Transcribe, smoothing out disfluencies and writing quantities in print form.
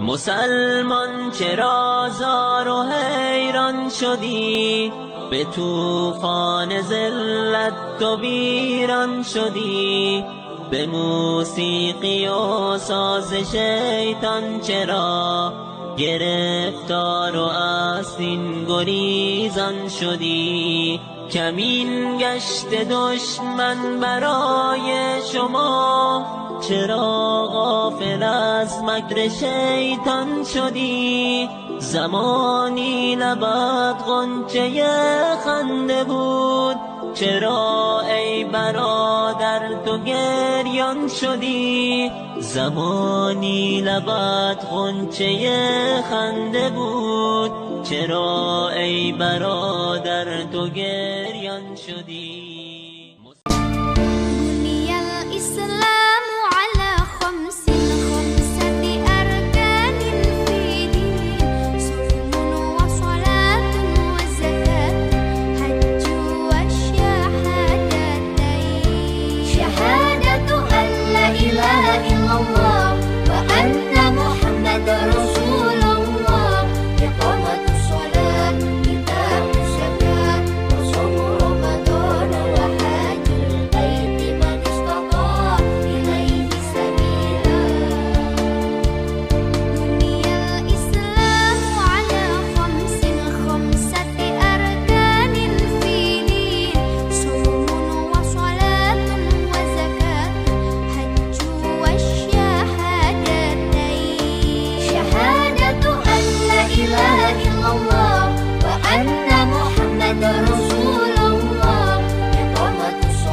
مسلمان چرا زار و حیران شدی؟ به طوفان ذلت تو ویران شدی. به موسیقی و ساز شیطان چرا گرفتار و از این گریزان شدی؟ کمین گشت دشمن برای شما، چرا غافل از مکر شیطان شدی؟ زمانی لبت غنچه خنده بود، چرا ای برادر تو گریان شدی؟ زمانی لبت غنچه خنده بود، چرا ای برادر تو گریان شدی؟ الله